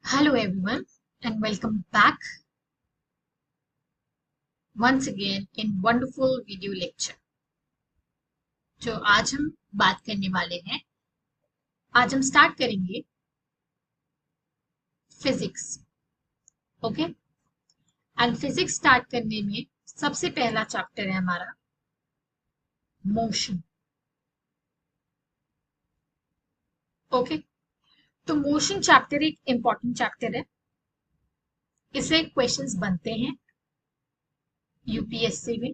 Hello everyone and welcome back once again in wonderful video lecture। जो आज हम बात करने वाले हैं, आज हम स्टार्ट करेंगे physics. Okay, and physics start करने में सबसे पहला चैप्टर है हमारा मोशन। ओके, तो मोशन चैप्टर एक इंपॉर्टेंट चैप्टर है। इससे क्वेश्चंस बनते हैं यूपीएससी में,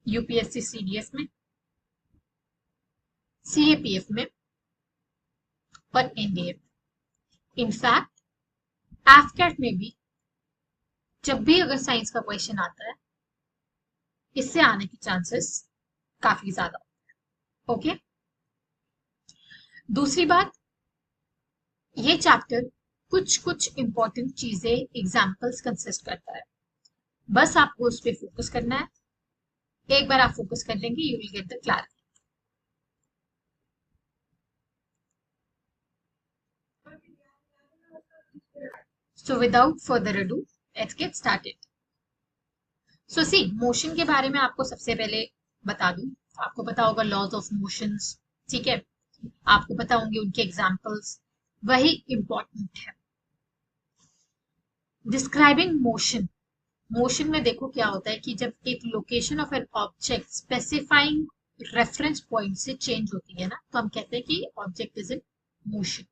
यूपीएससी सीडीएस में, सीएपीएफ में और एनडीए। इनफैक्ट एफकेट में भी जब भी अगर साइंस का क्वेश्चन आता है, इससे आने के चांसेस काफी ज्यादा होते हैं। ओके, दूसरी बात, ये चैप्टर कुछ कुछ इंपॉर्टेंट चीजें, एग्जांपल्स कंसिस्ट करता है। बस आपको उस पर फोकस करना है। एक बार आप फोकस कर लेंगे, you will get the clarity. So without further ado, let's get started. So see, motion के बारे में आपको सबसे पहले बता दूं, आपको पता होगा लॉज ऑफ मोशंस, ठीक है। आपको पता होंगे उनके एग्जांपल्स, वही इंपॉर्टेंट है। डिस्क्राइबिंग मोशन, मोशन में देखो क्या होता है कि जब एक location of an object specifying reference point से चेंज होती है ना, तो हम कहते हैं कि ऑब्जेक्ट इज इन मोशन।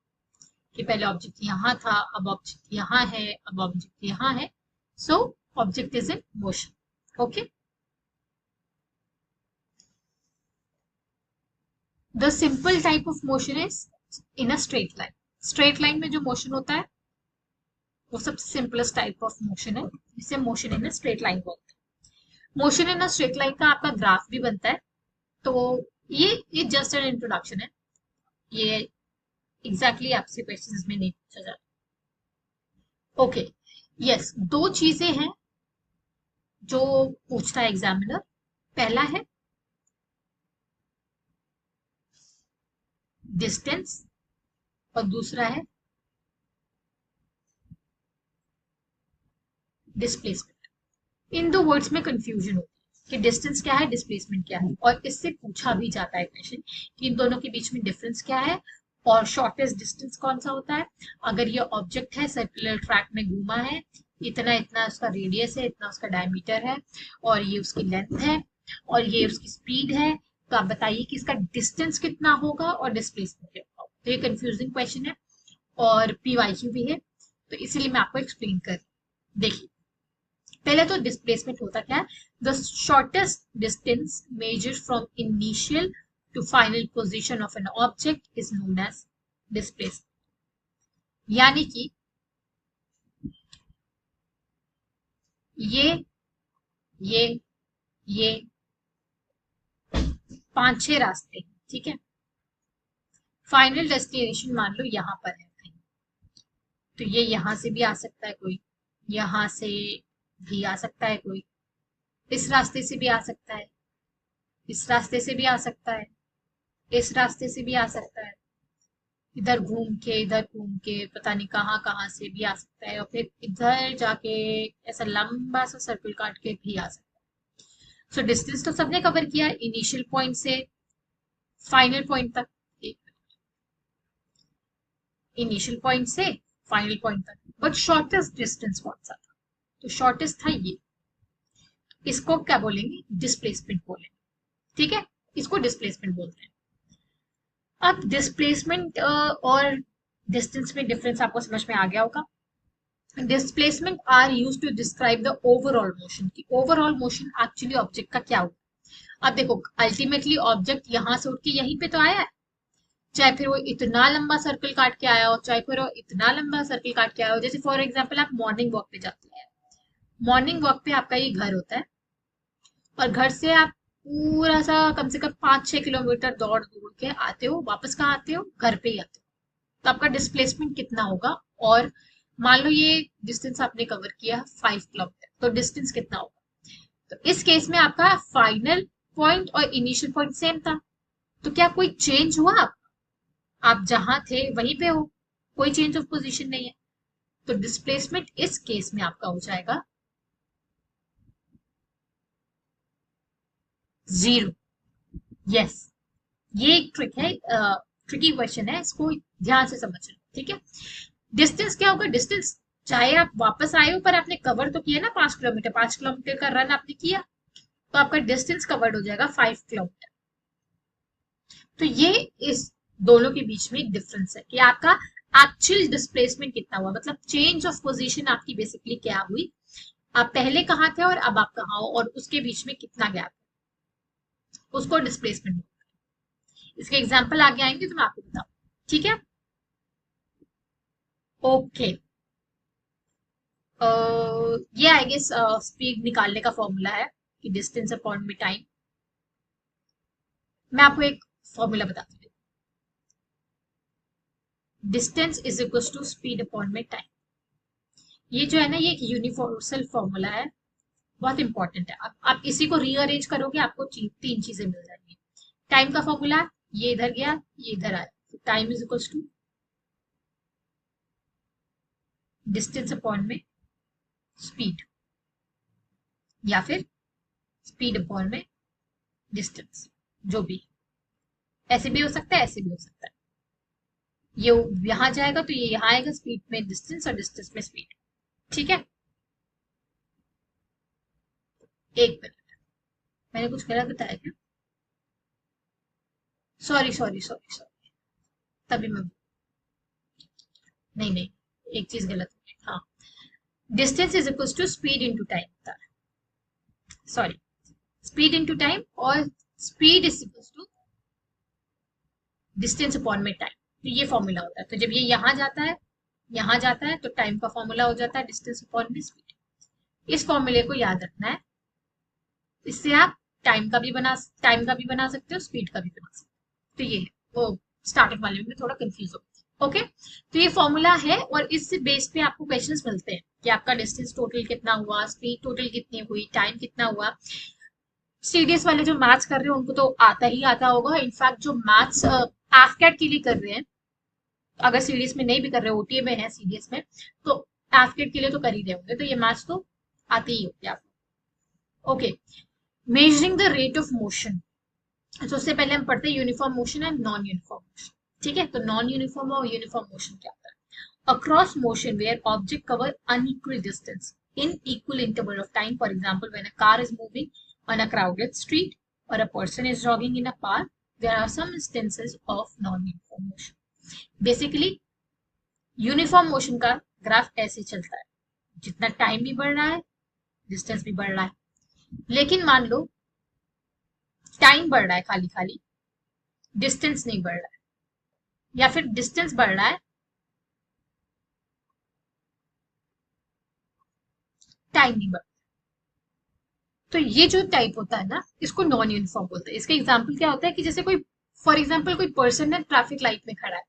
कि पहले ऑब्जेक्ट यहाँ था, अब ऑब्जेक्ट यहाँ है, अब ऑब्जेक्ट यहाँ है, so object is in motion. Okay, the simple type of motion is in a straight line. Straight line में जो मोशन होता है वो सबसे सिंपलेस्ट टाइप ऑफ मोशन है, जिसे motion in a straight line बोलते हैं। Motion in a straight line का आपका ग्राफ भी बनता है। तो ये जस्ट एन इंट्रोडक्शन है, ये एग्जैक्टली आपसे क्वेश्चंस में नहीं पूछा जाता। ओके, यस, दो चीजें हैं जो पूछता है एग्जामिनर। पहला है डिस्टेंस और दूसरा है डिस्प्लेसमेंट। इन दो वर्ड्स में कंफ्यूजन होती है कि डिस्टेंस क्या है, डिस्प्लेसमेंट क्या है, और इससे पूछा भी जाता है क्वेश्चन कि इन दोनों के बीच में डिफरेंस क्या है और शॉर्टेस्ट डिस्टेंस कौन सा होता है। अगर ये ऑब्जेक्ट है, सर्कुलर ट्रैक में घूमा है, इतना इतना उसका रेडियस है, इतना उसका डायमीटर है, और ये उसकी लेंथ है, और ये उसकी स्पीड है, तो आप बताइए कि इसका डिस्टेंस कितना होगा और डिस्प्लेसमेंट कितना होगा। तो ये कंफ्यूजिंग क्वेश्चन है और पीवाईक्यू भी है, तो इसीलिए मैं आपको एक्सप्लेन कर रही हूँ। देखिए, पहले तो डिस्प्लेसमेंट होता क्या है, the shortest distance measured from initial to final position of an object is known as displacement. यानी कि ये ये ये 5-6 रास्ते हैं, ठीक है। फाइनल डेस्टिनेशन मान लो यहाँ पर है कहीं, तो ये यहाँ से भी आ सकता है कोई, यहाँ से भी आ सकता है कोई, इस रास्ते से भी आ सकता है, इस रास्ते से भी आ सकता है, इस रास्ते से भी आ सकता है, इधर घूम के पता नहीं कहाँ कहाँ से भी आ सकता है, और फिर इधर जाके ऐसा लंबा सा सर्कल काट के भी आ सकता है। सो डिस्टेंस तो सबने कवर किया, इनिशियल पॉइंट से फाइनल पॉइंट तक। इनिशियल पॉइंट से फाइनल पॉइंट तक, बट शॉर्टेस्ट डिस्टेंस कौन सा था? तो शॉर्टेस्ट था ये, इसको क्या बोलेंगे? डिस्प्लेसमेंट बोलेंगे, ठीक है, इसको डिस्प्लेसमेंट बोलते हैं। अब डिस्प्लेसमेंट और डिस्टेंस में डिफरेंस आपको समझ में आ गया होगा। Displacement are used to describe the overall motion, की ओवरऑल मोशन एक्चुअली ऑब्जेक्ट का क्या होगा। अब देखो, अल्टीमेटली ऑब्जेक्ट यहां से उठ के यहीं पे तो आया है, चाहे फिर वो इतना लंबा सर्कल काट के आया हो, चाहे फिर वो इतना लंबा सर्कल काट के आया हो। जैसे फॉर एग्जाम्पल आप मॉर्निंग वॉक पे जाते हैं, मॉर्निंग वॉक पे आपका ये घर होता है, और घर से आप पूरा सा कम से कम 5-6 किलोमीटर दौड़ दौड़ के आते हो, वापस कहाँ आते हो? घर पे ही आते हो। तो आपका डिस्प्लेसमेंट कितना होगा? और मान लो ये डिस्टेंस आपने कवर किया 5 किलोमीटर, तो डिस्टेंस कितना होगा? तो इस केस में आपका फाइनल पॉइंट और इनिशियल पॉइंट सेम था, तो क्या कोई चेंज हुआ? आप जहां थे वहीं पे हो, कोई चेंज ऑफ पोजीशन नहीं है। तो डिस्प्लेसमेंट इस केस में आपका हो जाएगा 0। यस, ये एक ट्रिक है, ट्रिकी क्वेश्चन है, इसको ध्यान से समझ लो, ठीक है। डिस्टेंस क्या होगा, डिस्टेंस चाहे आप वापस आए हो पर आपने कवर तो किया ना 5 किलोमीटर, 5 किलोमीटर का रन आपने किया, तो आपका डिस्टेंस कवर्ड हो जाएगा 5 किलोमीटर। तो ये इस दोनों के बीच में एक डिफरेंस है कि आपका एक्चुअल डिस्प्लेसमेंट कितना हुआ, मतलब चेंज ऑफ पोजीशन आपकी बेसिकली क्या हुई, आप पहले कहाँ थे और अब आप कहाँ हो, और उसके बीच में कितना गैप है, उसको डिस्प्लेसमेंट। इसके एग्जाम्पल आगे आएंगे तो मैं आपको बताऊँ, ठीक है। ओके, ये आई गेस स्पीड निकालने का फॉर्मूला है कि डिस्टेंस अपॉन में टाइम। मैं आपको एक फॉर्मूला बताती हूँ, distance is equal to speed upon में टाइम। ये जो है ना, ये एक यूनिवर्सल फॉर्मूला है, बहुत इंपॉर्टेंट है। आप इसी को रीअरेंज करोगे आपको तीन चीजें मिल जाएंगी। टाइम का फॉर्मूला, ये इधर गया ये इधर आया, तो time is equal to distance upon में स्पीड, या फिर स्पीड अपॉन में डिस्टेंस, जो भी, ऐसे भी हो सकता है ऐसे भी हो सकता है। ये यहां जाएगा तो ये यहां आएगा, स्पीड में डिस्टेंस और डिस्टेंस में स्पीड, ठीक है। एक मिनट, मैंने कुछ गलत बताया क्या? सॉरी सॉरी सॉरी सॉरी, तभी मैं, नहीं नहीं, एक चीज गलत हो गई, हाँ, distance is equal to speed into time, sorry, speed into time, और speed is equal to distance upon में टाइम। तो ये फॉर्मूला होता है, तो जब ये यहाँ जाता है तो टाइम का फॉर्मूला हो जाता है डिस्टेंस अपॉन में स्पीड। इस फॉर्मूले को याद रखना है, इससे आप टाइम का भी बना सकते हो, स्पीड का भी बना सकते हो। तो ये है, वो स्टार्टिंग वाले में थोड़ा कंफ्यूज हो, ओके। तो ये फॉर्मूला है और इस बेस पे आपको क्वेश्चंस मिलते हैं कि आपका डिस्टेंस टोटल कितना हुआ, स्पीड टोटल कितनी हुई, टाइम कितना हुआ। सीडीएस वाले जो मैथ्स कर रहे हैं उनको तो आता ही आता होगा, इनफैक्ट जो मैथ्स एफकेट के लिए कर रहे हैं, अगर सीडीएस में नहीं भी कर रहे, ओटीए में है सीडीएस में, तो एफकेट के लिए तो कर ही रहे होंगे, तो ये मैथ्स तो आती ही होगी आपको, okay. Measuring the rate of motion, तो उससे पहले हम पढ़ते हैं uniform motion and non uniform motion, ठीक है। तो नॉन यूनिफॉर्म और यूनिफॉर्म मोशन क्या होता है? Across motion where object cover unequal distance in equal interval of time. For example, when a car is moving on a crowded street or a person is jogging in a park, there are some instances of non-uniform motion. Basically, uniform motion का graph ऐसे चलता है, जितना time भी बढ़ रहा है distance भी बढ़ रहा है। लेकिन मान लो टाइम बढ़ रहा है खाली खाली, डिस्टेंस नहीं बढ़ रहा है, या फिर डिस्टेंस बढ़ रहा है टाइम नहीं बढ़ रहा। तो ये जो टाइप होता है ना, इसको नॉन यूनिफॉर्म बोलते हैं। इसका एग्जांपल क्या होता है कि जैसे कोई, फॉर एग्जांपल कोई पर्सन है ट्रैफिक लाइट में खड़ा है,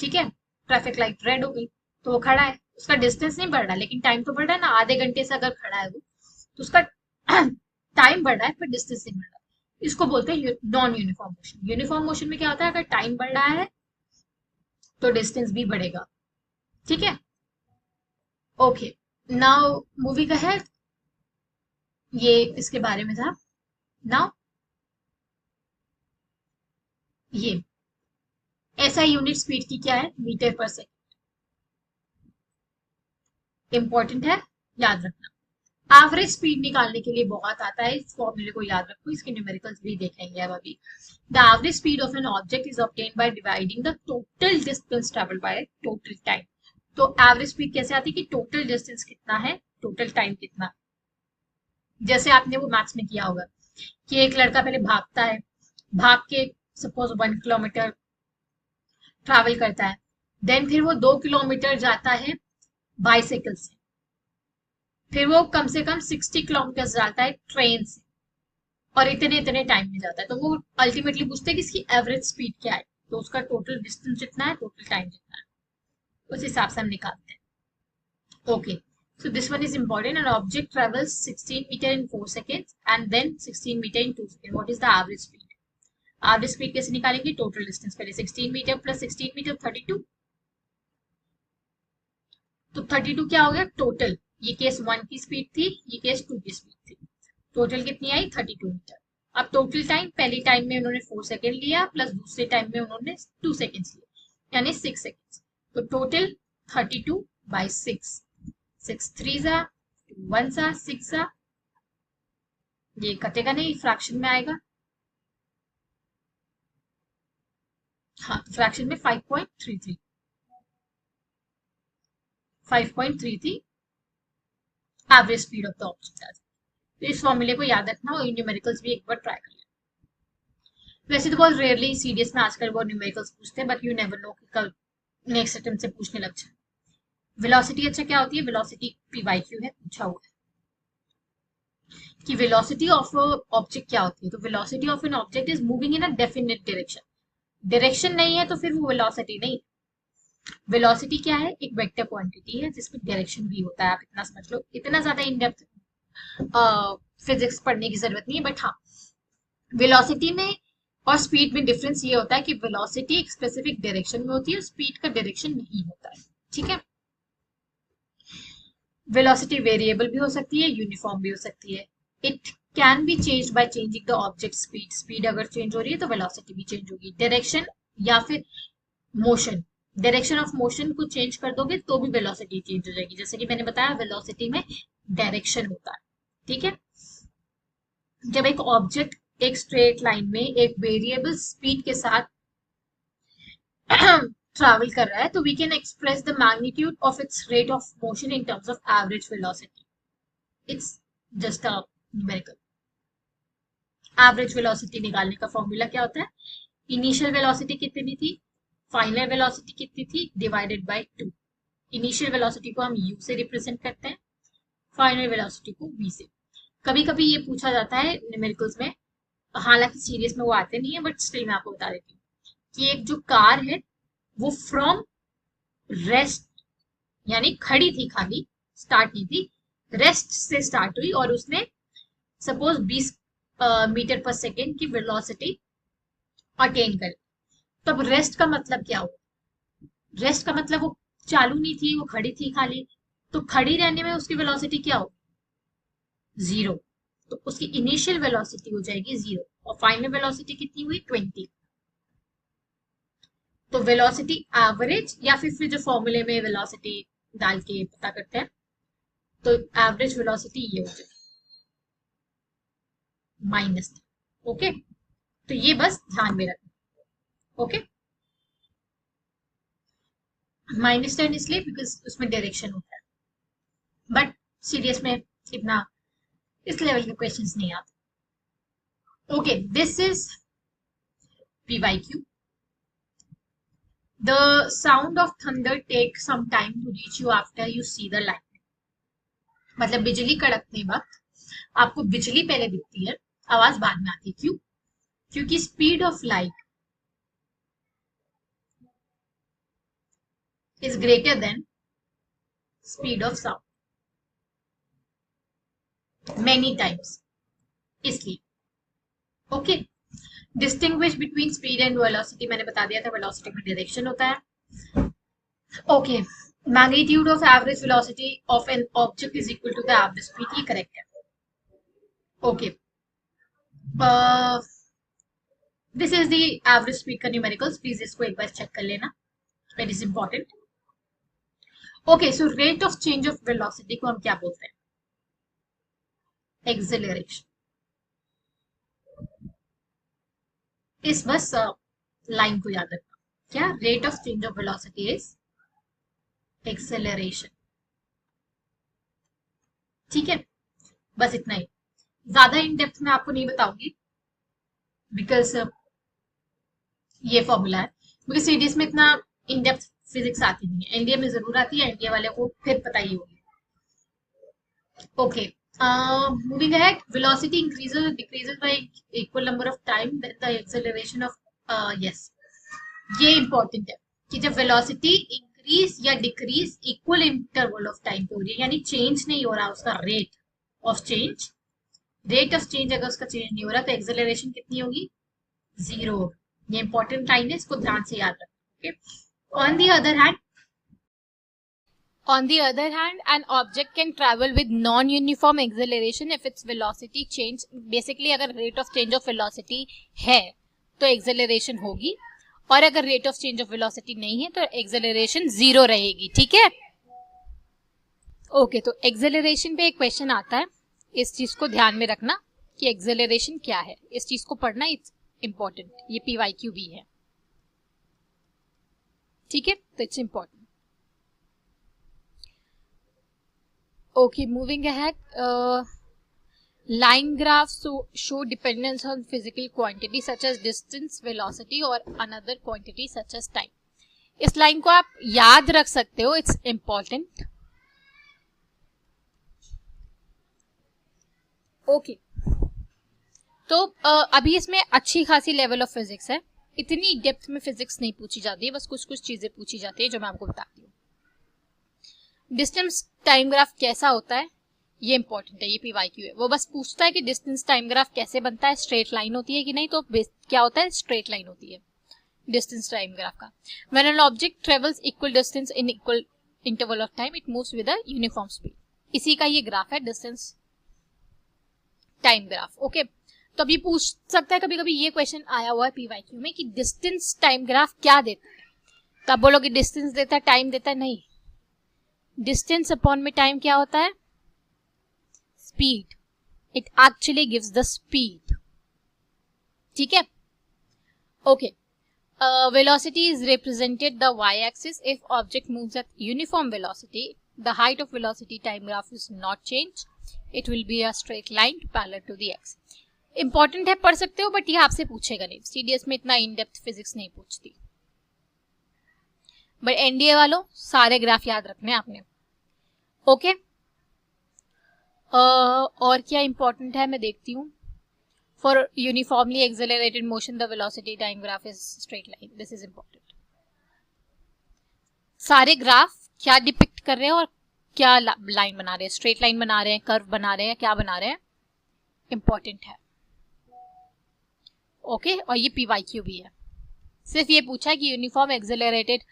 ठीक है, ट्रैफिक लाइट रेड हो गई तो वो खड़ा है, उसका डिस्टेंस नहीं बढ़ रहा लेकिन टाइम तो बढ़ रहा है ना, आधे घंटे से अगर खड़ा है वो, तो उसका टाइम बढ़ रहा है पर डिस्टेंस नहीं बढ़ रहा। इसको बोलते हैं non uniform motion. Uniform motion में क्या होता है, अगर टाइम बढ़ रहा है तो डिस्टेंस भी बढ़ेगा, ठीक है। ओके, नाउ मूविंग अहेड, ये इसके बारे में था। नाउ ये ऐसा यूनिट स्पीड की क्या है, मीटर पर सेकंड, इंपॉर्टेंट है, याद रखना। एवरेज स्पीड निकालने के लिए बहुत आता है, इस फॉर्मूले को याद रखो, इसके न्यूमेरिकल्स भी देखेंगे अब अभी। The average speed of an object is obtained by dividing the total distance travelled by total time. तो एवरेज स्पीड कैसे आती है कि टोटल डिस्टेंस कितना है, टोटल टाइम कितना है। जैसे आपने वो मैथ्स में किया होगा कि एक लड़का पहले भागता है, भाग के सपोज 1 किलोमीटर ट्रैवल करता है, देन फिर वो 2 किलोमीटर जाता है बाइसाइकिल से, फिर वो कम से कम 60 किलोमीटर जाता है ट्रेन से, और इतने इतने टाइम में जाता है। तो वो अल्टीमेटली पूछते हैं कि इसकी एवरेज स्पीड क्या है, तो उसका टोटल डिस्टेंस जितना है, टोटल टाइम जितना है, उस हिसाब से हम निकालते हैं, okay. So this one is important. An object travels 16 meter in 4 seconds and then 16 meter in 2 seconds. What is the average speed? Average speed कैसे निकालेंगे, टोटल डिस्टेंस, पहले 16 मीटर प्लस 16 मीटर 32, तो 32 क्या हो गया टोटल, ये केस 1 की speed थी, ये केस 2 की स्पीड थी, टोटल कितनी आई 32 मीटर। अब टोटल टाइम, पहली टाइम में उन्होंने 4 सेकेंड लिया प्लस दूसरे टाइम में उन्होंने 2 सेकेंड्स लिए यानी 6 सेकेंड्स, तो टोटल 32/6, 6 3 जा 1 जा 6 जा, ये कटेगा नहीं, फ्रैक्शन में आएगा। हाँ, फ्रैक्शन में 5.33 average speed of the object. तो इस फॉर्मूले को याद रखना और न्यूमेरिकल्स भी एक बार ट्राई कर लेना। वैसे तो बहुत रेयरली सीडीएस में आजकल वो न्यूमेरिकल्स पूछते हैं, बट यू नेवर नो कि कल नेक्स्ट अटेम्प्ट से पूछने लग जाए। वेलोसिटी अच्छा क्या होती है, वेलोसिटी पीवाईक्यू है, पूछा हुआ है कि वेलोसिटी ऑफ ऑब्जेक्ट क्या होती है। तो velocity of an object is moving in a definite direction, direction नहीं है तो फिर वो वेलोसिटी नहीं। वेलोसिटी क्या है, एक वेक्टर क्वांटिटी है जिसमें डायरेक्शन भी होता है, आप इतना समझ लो, इतना ज्यादा इन डेप्थ फिजिक्स पढ़ने की जरूरत नहीं है। बट हाँ, वेलोसिटी में और स्पीड में डिफरेंस ये होता है कि वेलोसिटी एक स्पेसिफिक डायरेक्शन में होती है, स्पीड का डायरेक्शन नहीं होता है, ठीक है। वेलोसिटी वेरिएबल भी हो सकती है, यूनिफॉर्म भी हो सकती है। It can be change by changing the object speed, speed अगर चेंज हो रही है तो वेलोसिटी भी चेंज होगी। डायरेक्शन या फिर मोशन, डायरेक्शन ऑफ मोशन को चेंज कर दोगे तो भी वेलोसिटी चेंज हो जाएगी, जैसे कि मैंने बताया वेलोसिटी में डायरेक्शन होता है, ठीक है। जब एक ऑब्जेक्ट एक स्ट्रेट लाइन में एक वेरिएबल स्पीड के साथ ट्रैवल कर रहा है तो we can express the magnitude of its rate of motion in terms of average velocity. It's just a numerical. Average velocity निकालने का फॉर्मूला क्या होता है, इनिशियल वेलोसिटी कितनी थी, फाइनल वेलोसिटी कितनी थी, डिवाइडेड बाय 2। इनिशियल वेलोसिटी को हम u से रिप्रेजेंट करते हैं, फाइनल वेलोसिटी को v से। कभी कभी ये पूछा जाता है न्यूमेरिकल्स में, हालांकि सीरियस में वो आते नहीं है, बट स्टिल मैं आपको बता देती हूँ कि एक जो कार है वो फ्रॉम रेस्ट यानी खड़ी थी, खाली स्टार्ट नहीं थी, रेस्ट से स्टार्ट हुई और उसने सपोज 20 मीटर पर सेकेंड की वेलोसिटी अटेन कर। तब रेस्ट का मतलब क्या हो, रेस्ट का मतलब वो चालू नहीं थी, वो खड़ी थी खाली, तो खड़ी रहने में उसकी वेलोसिटी क्या हो, 0। तो उसकी इनिशियल वेलोसिटी हो जाएगी 0 और फाइनल वेलोसिटी कितनी हुई 20। तो वेलोसिटी एवरेज या फिर जो फॉर्मूले में वेलोसिटी डाल के पता करते हैं, तो एवरेज वेलोसिटी ये हो जाएगी -10। ओके, तो ये बस ध्यान में रखना। ओके, -10 इसलिए बिकॉज उसमें डायरेक्शन होता है, बट सीरियस में इतना इस लेवल के क्वेश्चंस नहीं आते। Okay, this is PYQ। The sound of thunder takes some time to reach you after you see the lightning। मतलब बिजली कड़कते वक्त आपको बिजली पहले दिखती है, आवाज बाद में आती है। क्यों, क्योंकि speed of light is greater than speed of sound many times, इसलिए। Okay, distinguish between speed and velocity मैंने बता दिया था, वेलोसिटी में डायरेक्शन होता है। Okay, magnitude of average velocity of an object is equal to the average speed, ये correct है। Okay, this is the average speed का न्यूमेरिकल्स, प्लीज इसको एक बार चेक कर लेना, it is important. Okay, so rate of change of velocity को हम क्या बोलते हैं, एक्सेलरेशन। इस बस लाइन को याद रखना, क्या rate of change of velocity is acceleration, ठीक है। बस इतना ही, ज्यादा इन डेप्थ में आपको नहीं बताऊंगी बिकॉज ये फॉर्मूला है, क्योंकि सीडीएस में इतना इन डेप्थ फिजिक्स आती नहीं है, एनडीए में जरूर आती है, एनडीए वाले को फिर पता ही होगी। Okay, moving ahead, velocity increases or decreases by equal number of time then the acceleration of yes, ये इंपॉर्टेंट है कि जब वेलोसिटी इंक्रीज या decrease equal interval of time पे हो रही है, यानी चेंज नहीं हो रहा उसका rate of change, rate of change अगर उसका चेंज नहीं हो रहा तो एक्सेलरेशन कितनी होगी, 0। ये इंपॉर्टेंट लाइन है, इसको ध्यान से याद रखना। Okay, on the other hand On the other hand, an object can travel with non-uniform acceleration if its velocity change, basically अगर rate of change of velocity है तो acceleration होगी, और अगर rate of change of velocity नहीं है तो acceleration 0 रहेगी. ठीक है. ओके, तो acceleration पे एक क्वेश्चन आता है, इस चीज को ध्यान में रखना कि acceleration क्या है, इस चीज को पढ़ना इट्स इंपॉर्टेंट. ये PYQ भी है. ठीक है, तो it's important. Okay, moving ahead, line graphs show dependence on physical quantity such as distance, velocity or another quantity such as time. इस लाइन को आप याद रख सकते हो, इट्स इम्पॉर्टेंट. ओके, तो अभी इसमें अच्छी खासी लेवल ऑफ फिजिक्स है, इतनी डेप्थ में फिजिक्स नहीं पूछी जाती है, बस कुछ कुछ चीजें पूछी जाती है जो मैं आपको बताती हूँ. डिस्टेंस टाइम ग्राफ कैसा होता है ये इंपॉर्टेंट है, ये PYQ है. वो बस पूछता है कि डिस्टेंस टाइम ग्राफ कैसे बनता है, स्ट्रेट लाइन होती है कि नहीं, तो क्या होता है, स्ट्रेट लाइन होती है डिस्टेंस टाइम ग्राफ का. When an object travels equal distance in equal interval of time it moves with a uniform speed. इसी का ये ग्राफ है डिस्टेंस टाइम ग्राफ. ओके, तो अभी पूछ सकता है, कभी कभी ये क्वेश्चन आया हुआ है PYQ में कि डिस्टेंस टाइम ग्राफ क्या देता है. तो आप बोलोगे डिस्टेंस देता है, टाइम देता है. नहीं, डिस्टेंस अपॉन में टाइम क्या होता है, speed. It actually gives the speed. ठीक है. Okay, velocity is represented the y axis if object moves at uniform velocity. The height of velocity time graph is not change. It will be a straight line parallel to the x. Important है, पढ़ सकते हो, but ये आपसे पूछेगा नहीं. CDS में इतना इन डेप्थ फिजिक्स नहीं पूछती, बट एनडीए वालों सारे ग्राफ याद रखने आपने. ओके, और क्या इंपॉर्टेंट है मैं देखती हूँ. For uniformly accelerated motion the velocity time graph is straight line. This is important. सारे ग्राफ क्या डिपिक्ट कर रहे हैं और क्या लाइन बना रहे हैं, स्ट्रेट लाइन बना रहे हैं, कर्व बना रहे हैं, क्या बना रहे हैं, इंपॉर्टेंट है. ओके, और ये PYQ भी है. सिर्फ ये पूछा है कि uniform accelerated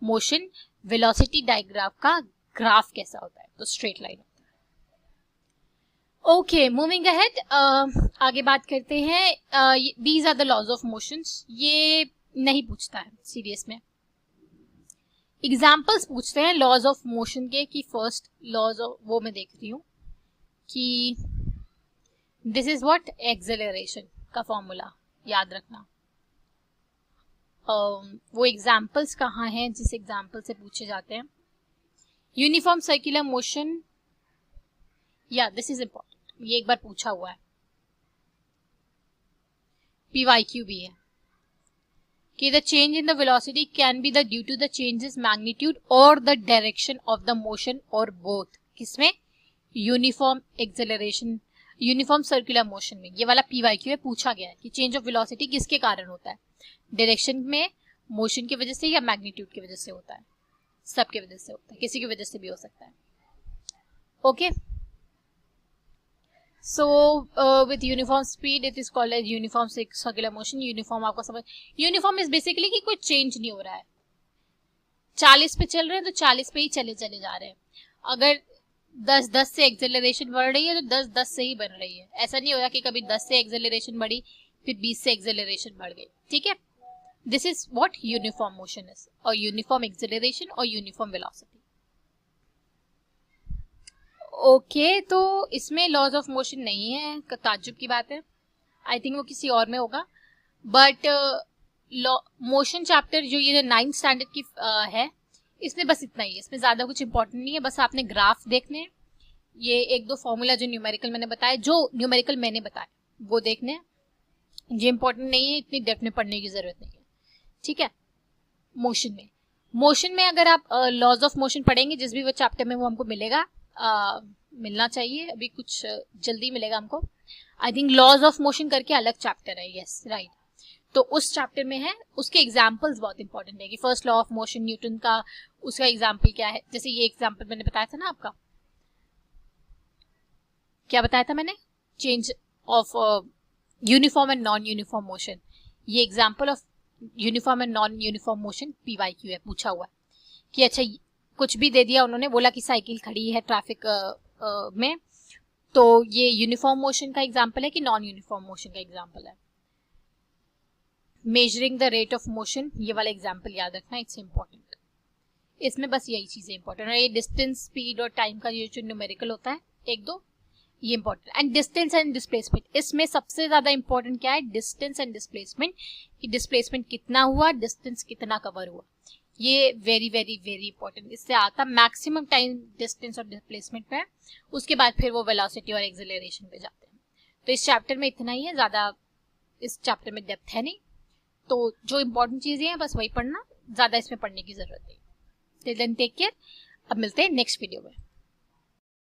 motion velocity digraph का ग्राफ कैसा होता है, तो स्ट्रेट लाइन होता है. ओके, मूविंग अहेड, आगे बात करते हैं. These are the laws of motions. ये नहीं पूछता है सीरियस में, एग्जाम्पल्स पूछते हैं लॉज ऑफ मोशन के. कि फर्स्ट लॉज ऑफ, वो मैं देख रही हूँ कि दिस इज व्हाट, एक्सेलरेशन का फॉर्मूला याद रखना. वो एग्जाम्पल्स कहाँ हैं जिस एग्जाम्पल से पूछे जाते हैं. यूनिफॉर्म सर्कुलर मोशन, या दिस इज इंपॉर्टेंट, ये एक बार पूछा हुआ है, PYQ भी है, कि the change in the velocity can be the due to the changes magnitude और the direction of the motion और बोथ. किसमें, uniform acceleration, uniform circular motion में. ये वाला PYQ है, पूछा गया है कि चेंज ऑफ वेलोसिटी किसके कारण होता है, डायरेक्शन में मोशन की वजह से या मैग्नीट्यूड की वजह से होता है. सबके वजह से होता है, किसी की वजह से भी हो सकता है. Okay, so with uniform speed it is called as uniform circular motion. Uniform आपको समझ, यूनिफॉर्म इज बेसिकली कि कोई चेंज नहीं हो रहा है. 40 पे चल रहे हैं तो 40 पे ही चले जा रहे हैं. अगर 10 से एक्सेलरेशन बढ़ रही है तो 10 से ही बढ़ रही है. ऐसा नहीं हो रहा कि कभी 10 से एक्सेलरेशन बढ़ी फिर 20 से एक्सेलरेशन बढ़ गई. ठीक है, this is what uniform motion is, और यूनिफॉर्म एक्सेलरेशन और यूनिफॉर्म वेलोसिटी. ओके, तो इसमें लॉज ऑफ मोशन नहीं है, ताज्जुब की बात है. आई थिंक वो किसी और में होगा, बट मोशन चैप्टर जो ये 9th स्टैंडर्ड की है, इसमें बस इतना ही है. इसमें ज्यादा कुछ इंपॉर्टेंट नहीं है, बस आपने ग्राफ देखने हैं, ये 1-2 फॉर्मूला जो न्यूमेरिकल मैंने बताया वो देखने हैं. ये इंपॉर्टेंट नहीं है, इतनी डेप्थ में पढ़ने की जरूरत नहीं है. ठीक है. मोशन में अगर आप लॉज ऑफ मोशन पढ़ेंगे जिस भी वो चैप्टर में, वो हमको मिलेगा, मिलना चाहिए, अभी कुछ जल्दी मिलेगा हमको. I think laws of motion करके अलग चैप्टर है. Yes, right. तो उस चैप्टर में है, उसके एग्जाम्पल्स बहुत इंपॉर्टेंट है कि first law of motion Newton का, उसका एग्जाम्पल क्या है. जैसे ये एग्जाम्पल मैंने बताया था ना, आपका क्या बताया था मैंने, change of uniform and non uniform motion. ये example of uniform and non uniform motion PYQ है, पूछा हुआ है कि अच्छा कुछ भी दे दिया उन्होंने, बोला कि साइकिल खड़ी है ट्रैफिक में, तो ये यूनिफॉर्म मोशन का एग्जाम्पल है कि नॉन यूनिफॉर्म मोशन का एग्जाम्पल है। Measuring the rate of motion, ये वाला एग्जाम्पल याद रखना, इट्स इंपॉर्टेंट। इसमें बस यही चीजें इंपॉर्टेंट है, ये डिस्टेंस, स्पीड और टाइम का ये जो न्यूमेरिकल होता है एक दो, ये important. And distance and displacement, इसमें सबसे ज्यादा इंपॉर्टेंट क्या है, डिस्टेंस एंड डिस्प्लेसमेंट, कि डिस्प्लेसमेंट कितना हुआ, डिस्टेंस कितना कवर हुआ, ये वेरी वेरी वेरी इंपॉर्टेंट। इससे आता मैक्सिमम टाइम डिस्टेंस और डिस्प्लेसमेंट पे, उसके बाद फिर वो वेलोसिटी और एक्सेलरेशन पे जाते हैं। तो इस चैप्टर में इतना ही है, ज्यादा इस चैप्टर में डेप्थ है नहीं, तो जो इंपॉर्टेंट चीजें हैं बस वही पढ़ना, ज्यादा इसमें पढ़ने की जरूरत नहीं। टिल देन टेक केयर, अब मिलते हैं नेक्स्ट वीडियो में।